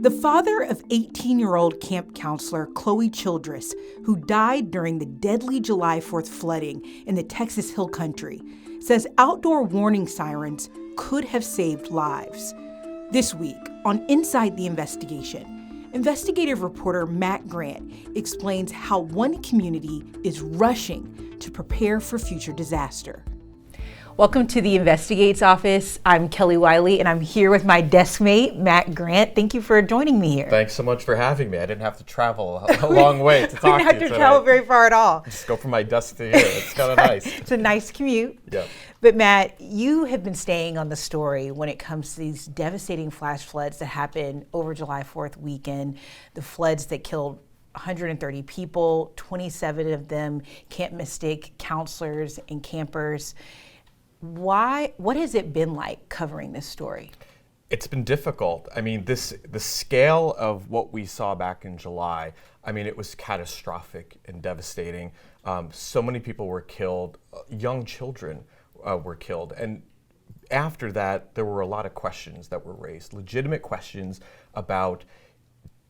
The father of 18-year-old camp counselor Chloe Childress, who died during the deadly July 4th flooding in the Texas Hill Country, says outdoor warning sirens could have saved lives. This week on Inside the Investigation, investigative reporter Matt Grant explains how one community is rushing to prepare for future disaster. Welcome to the Investigates office. I'm Kelly Wiley, and I'm here with my desk mate, Matt Grant. Thank you for joining me here. Thanks so much for having me. I didn't have to travel a long way to talk to you. We didn't have to travel very far at all. Just go from my desk to here. It's kind of nice. It's a nice commute. Yep. But Matt, you have been staying on the story when it comes to these devastating flash floods that happened over July 4th weekend, the floods that killed 130 people, 27 of them Camp Mystic counselors and campers. What has it been like covering this story? It's been difficult. I mean, the scale of what we saw back in July, I mean, it was catastrophic and devastating. So many people were killed. Young children were killed. And after that, there were a lot of questions that were raised, legitimate questions about,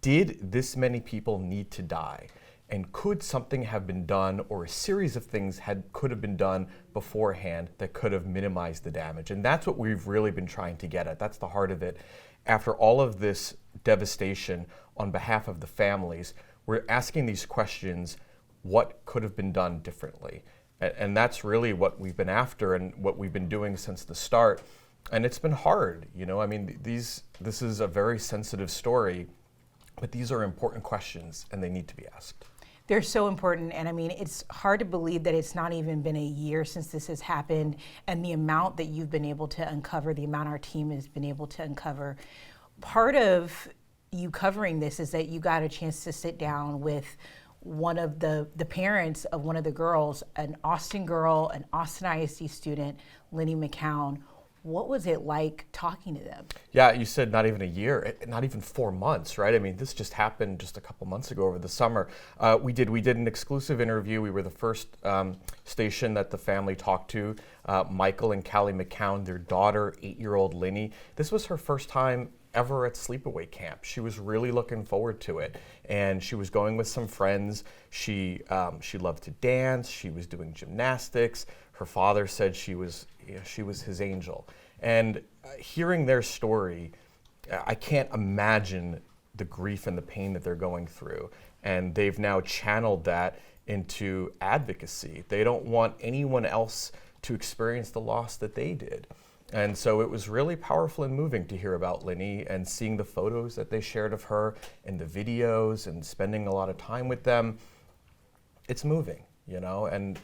did this many people need to die? And could something have been done, or a series of things could have been done beforehand that could have minimized the damage? And that's what we've really been trying to get at. That's the heart of it. After all of this devastation on behalf of the families, we're asking these questions, what could have been done differently? And that's really what we've been after and what we've been doing since the start. And it's been hard, you know, I mean, this is a very sensitive story, but these are important questions and they need to be asked. They're so important, and I mean, it's hard to believe that it's not even been a year since this has happened, and the amount that you've been able to uncover, the amount our team has been able to uncover. Part of you covering this is that you got a chance to sit down with one of the parents of one of the girls, an Austin girl, an Austin ISD student, Lenny McCown. What was it like talking to them? Yeah, you said not even a year, not even 4 months, right? I mean, this just happened just a couple months ago over the summer. We did an exclusive interview. We were the first station that the family talked to. Michael and Callie McCown, their daughter, 8-year-old Lenny. This was her first time ever at sleepaway camp. She was really looking forward to it, and she was going with some friends. She loved to dance. She was doing gymnastics. Her father said she was his angel. And hearing their story, I can't imagine the grief and the pain that they're going through. And they've now channeled that into advocacy. They don't want anyone else to experience the loss that they did. And so it was really powerful and moving to hear about Lenny and seeing the photos that they shared of her and the videos and spending a lot of time with them. It's moving, you know, and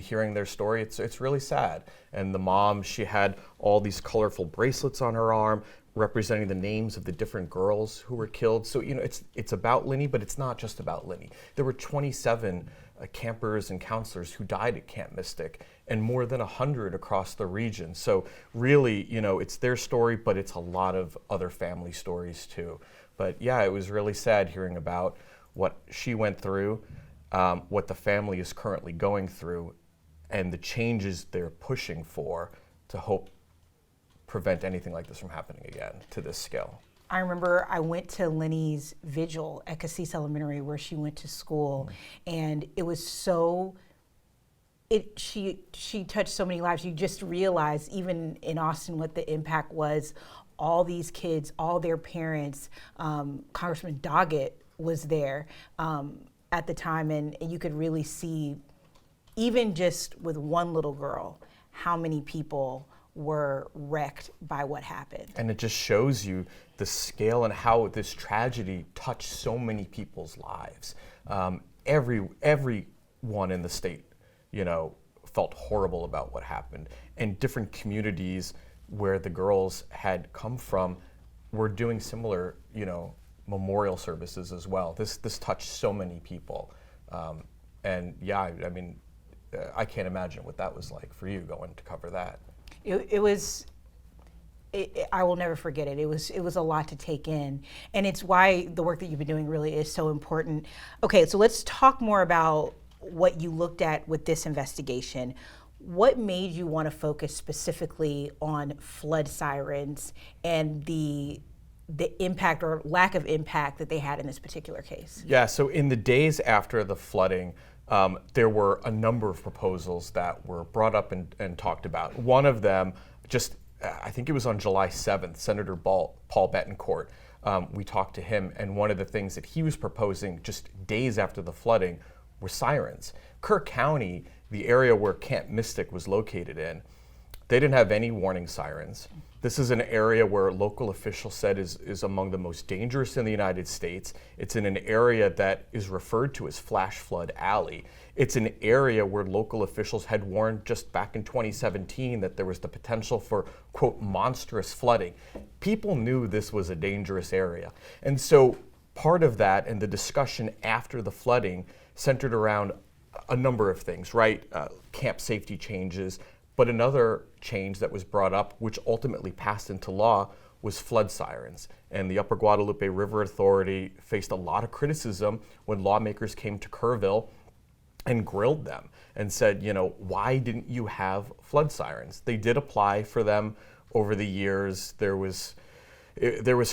hearing their story, it's really sad. And the mom, she had all these colorful bracelets on her arm representing the names of the different girls who were killed. So, you know, it's about Lenny, but it's not just about Lenny. There were 27 campers and counselors who died at Camp Mystic, and more than 100 across the region. So really, you know, it's their story, but it's a lot of other family stories too. But yeah, it was really sad hearing about what she went through, what the family is currently going through, and the changes they're pushing for to hope prevent anything like this from happening again to this scale. I remember I went to Lenny's vigil at Cassis Elementary where she went to school, and it was she touched so many lives. You just realize, even in Austin, what the impact was. All these kids, all their parents, Congressman Doggett was there at the time, and you could really see, even just with one little girl, how many people were wrecked by what happened. And it just shows you the scale and how this tragedy touched so many people's lives. Everyone in the state, you know, felt horrible about what happened. And different communities where the girls had come from were doing similar, you know, memorial services as well. This touched so many people. And yeah, I mean, I can't imagine what that was like for you going to cover that. I will never forget it. It was a lot to take in, and it's why the work that you've been doing really is so important. Okay, so let's talk more about what you looked at with this investigation. What made you want to focus specifically on flood sirens and the the impact or lack of impact that they had in this particular case? Yeah, so in the days after the flooding, there were a number of proposals that were brought up and talked about. One of them, I think it was on July 7th, Senator Paul Bettencourt, we talked to him, and one of the things that he was proposing just days after the flooding were sirens. Kirk County, the area where Camp Mystic was located in, they didn't have any warning sirens. This is an area where local officials said is among the most dangerous in the United States. It's in an area that is referred to as Flash Flood Alley. It's an area where local officials had warned just back in 2017 that there was the potential for, quote, monstrous flooding. People knew this was a dangerous area. And so part of that and the discussion after the flooding centered around a number of things, right? Camp safety changes. But another change that was brought up, which ultimately passed into law, was flood sirens. And the Upper Guadalupe River Authority faced a lot of criticism when lawmakers came to Kerrville and grilled them and said, why didn't you have flood sirens? They did apply for them over the years. There was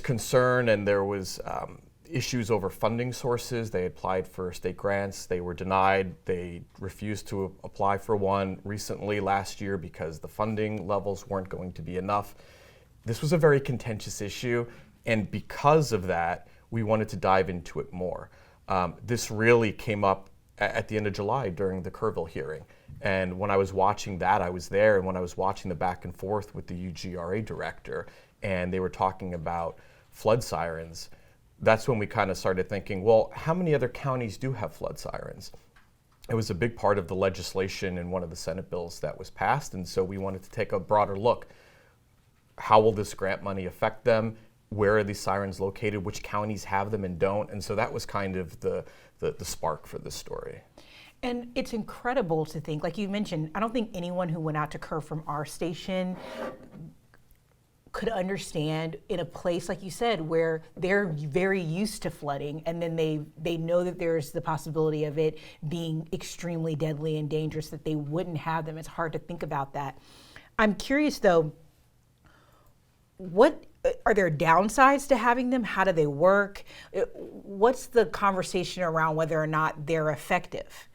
concern and there was issues over funding sources. They applied for state grants. They were denied. They refused to apply for one recently last year because the funding levels weren't going to be enough. This was a very contentious issue, and because of that, we wanted to dive into it more. This really came up at the end of July during the Kerrville hearing. And when I was watching that, I was there, and when I was watching the back and forth with the UGRA director, and they were talking about flood sirens, that's when we kind of started thinking, well, how many other counties do have flood sirens? It was a big part of the legislation in one of the Senate bills that was passed, and so we wanted to take a broader look. How will this grant money affect them? Where are these sirens located? Which counties have them and don't? And so that was kind of the spark for this story. And it's incredible to think, like you mentioned, I don't think anyone who went out to Kerr from our station could understand in a place, like you said, where they're very used to flooding, and then they know that there's the possibility of it being extremely deadly and dangerous, that they wouldn't have them. It's hard to think about that. I'm curious though, what are there downsides to having them? How do they work? What's the conversation around whether or not they're effective?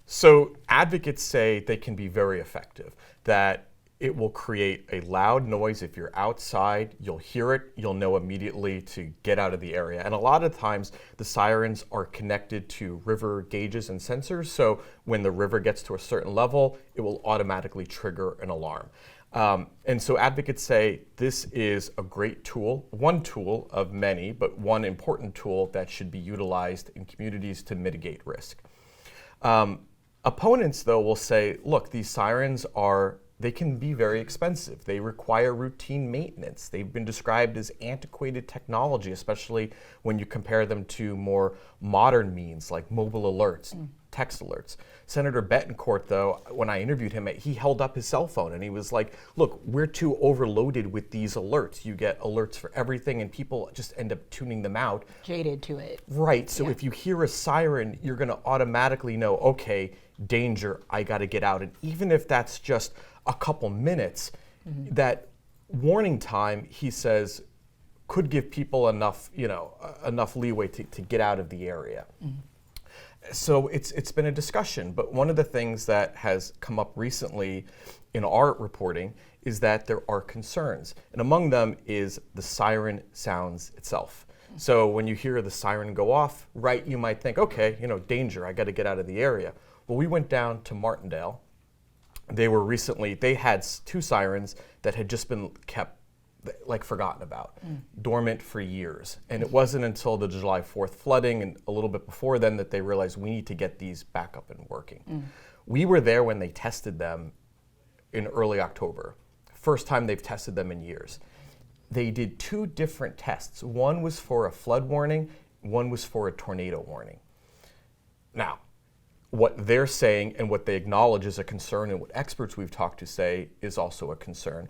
So advocates say they can be very effective, that it will create a loud noise. If you're outside, you'll hear it, you'll know immediately to get out of the area. And a lot of times the sirens are connected to river gauges and sensors. So when the river gets to a certain level, it will automatically trigger an alarm. And so advocates say this is a great tool, one tool of many, but one important tool that should be utilized in communities to mitigate risk. Opponents, though, will say, look, these sirens they can be very expensive. They require routine maintenance. They've been described as antiquated technology, especially when you compare them to more modern means like mobile alerts, text alerts. Senator Bettencourt, though, when I interviewed him, he held up his cell phone and he was like, look, we're too overloaded with these alerts. You get alerts for everything and people just end up tuning them out. Jaded to it. Right, so if you hear a siren, you're gonna automatically know, okay, danger, I gotta get out. And even if that's just a couple minutes, that warning time, he says, could give people enough leeway to get out of the area. So it's been a discussion, but one of the things that has come up recently in our reporting is that there are concerns, and among them is the siren sounds itself. So when you hear the siren go off, right, you might think, okay, danger, I got to get out of the area. Well, we went down to Martindale. They had two sirens that had just been kept forgotten about, dormant for years. And it wasn't until the July 4th flooding and a little bit before then that they realized we need to get these back up and working. We were there when they tested them in early October. First time they've tested them in years. They did two different tests. One was for a flood warning, one was for a tornado warning. Now, what they're saying and what they acknowledge is a concern, and what experts we've talked to say is also a concern,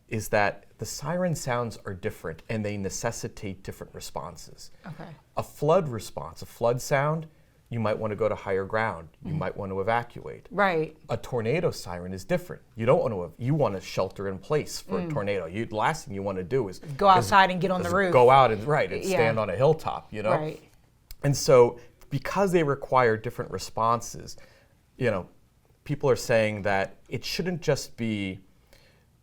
is that the siren sounds are different and they necessitate different responses. Okay. A flood response, a flood sound, you might want to go to higher ground. You might want to evacuate. Right. A tornado siren is different. You don't want to. You want to shelter in place for a tornado. The last thing you want to do is go outside and get on the roof. Go out and stand on a hilltop. Right. And so because they require different responses, people are saying that it shouldn't just be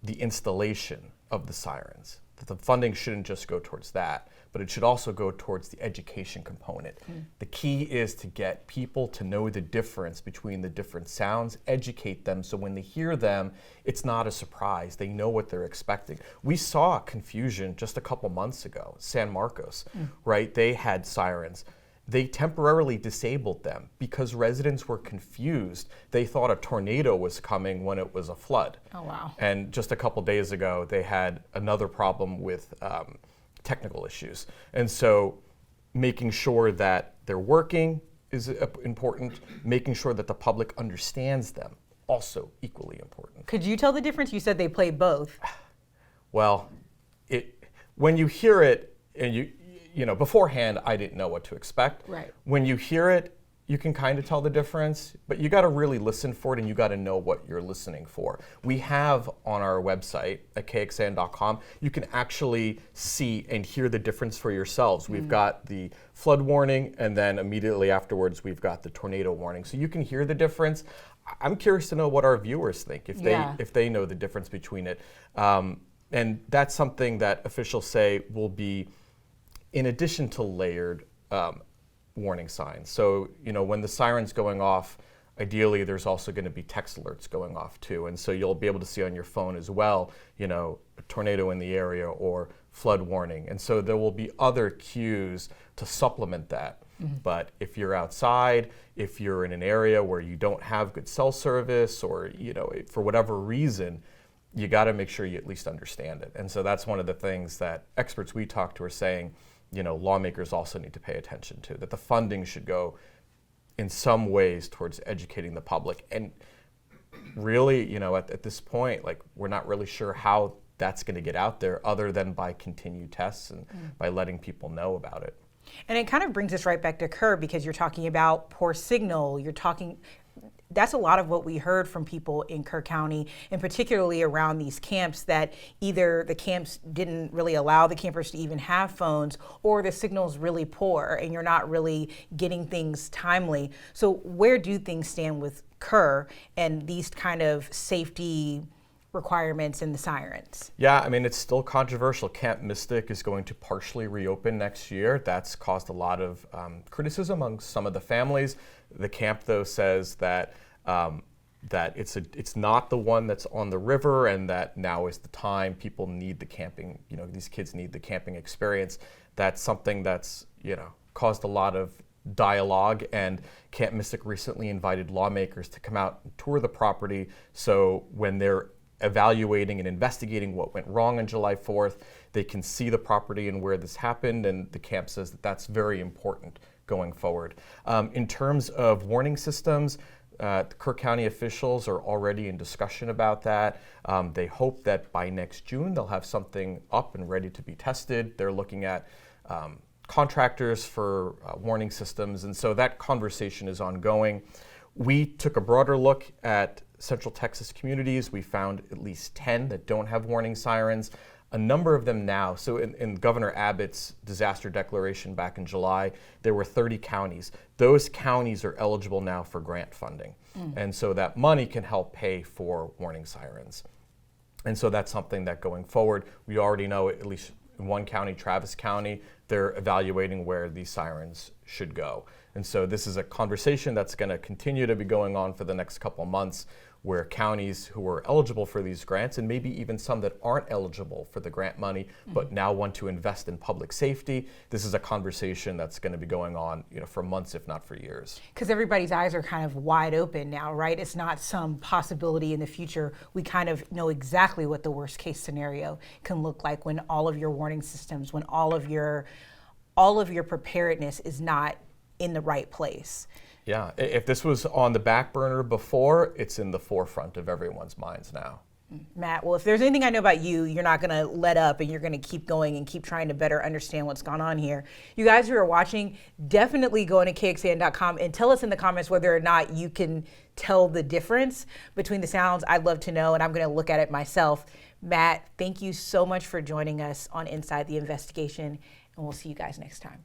the installation of the sirens. That the funding shouldn't just go towards that, but it should also go towards the education component. The key is to get people to know the difference between the different sounds, educate them, so when they hear them, it's not a surprise. They know what they're expecting. We saw confusion just a couple months ago, San Marcos, right? They had sirens. They temporarily disabled them because residents were confused. They thought a tornado was coming when it was a flood. Oh, wow. And just a couple days ago, they had another problem with technical issues. And so making sure that they're working is important. Making sure that the public understands them, also equally important. Could you tell the difference? You said they play both. Well, when you hear it, and beforehand, I didn't know what to expect. Right. When you hear it, you can kind of tell the difference, but you got to really listen for it, and you got to know what you're listening for. We have on our website at KXAN.com, you can actually see and hear the difference for yourselves. We've got the flood warning, and then immediately afterwards, we've got the tornado warning. So you can hear the difference. I'm curious to know what our viewers think, if they know the difference between it. And that's something that officials say will be in addition to layered warning signs. So, when the siren's going off, ideally there's also going to be text alerts going off too. And so you'll be able to see on your phone as well, a tornado in the area or flood warning. And so there will be other cues to supplement that. But if you're outside, if you're in an area where you don't have good cell service or, for whatever reason, you got to make sure you at least understand it. And so that's one of the things that experts we talk to are saying, lawmakers also need to pay attention to, that the funding should go in some ways towards educating the public. And really, at this point, we're not really sure how that's going to get out there other than by continued tests and by letting people know about it. And it kind of brings us right back to Kerr, because you're talking about poor signal, that's a lot of what we heard from people in Kerr County, and particularly around these camps, that either the camps didn't really allow the campers to even have phones, or the signal's really poor and you're not really getting things timely. So where do things stand with Kerr and these kind of safety requirements and the sirens? Yeah, it's still controversial. Camp Mystic is going to partially reopen next year. That's caused a lot of criticism among some of the families. The camp, though, says that it's not the one that's on the river, and that now is the time. People need the camping. These kids need the camping experience. That's something that's caused a lot of dialogue, and Camp Mystic recently invited lawmakers to come out and tour the property. So when they're evaluating and investigating what went wrong on July 4th, they can see the property and where this happened, and the camp says that that's very important going forward. In terms of warning systems, the Kerr County officials are already in discussion about that. They hope that by next June they'll have something up and ready to be tested. They're looking at contractors for warning systems, and so that conversation is ongoing. We took a broader look at Central Texas communities. We found at least 10 that don't have warning sirens. A number of them now, so in Governor Abbott's disaster declaration back in July, there were 30 counties. Those counties are eligible now for grant funding. And so that money can help pay for warning sirens. And so that's something that going forward, we already know at least in one county, Travis County, they're evaluating where these sirens should go. And so this is a conversation that's going to continue to be going on for the next couple of months, where counties who are eligible for these grants, and maybe even some that aren't eligible for the grant money, but now want to invest in public safety, this is a conversation that's going to be going on, for months, if not for years. Because everybody's eyes are kind of wide open now, right? It's not some possibility in the future. We kind of know exactly what the worst case scenario can look like when all of your warning systems, when all of your preparedness is not in the right place. Yeah, if this was on the back burner before, it's in the forefront of everyone's minds now. Matt, well, if there's anything I know about you, you're not going to let up and you're going to keep going and keep trying to better understand what's gone on here. You guys who are watching, definitely go into KXAN.com and tell us in the comments whether or not you can tell the difference between the sounds. I'd love to know, and I'm going to look at it myself. Matt, thank you so much for joining us on Inside the Investigation, and we'll see you guys next time.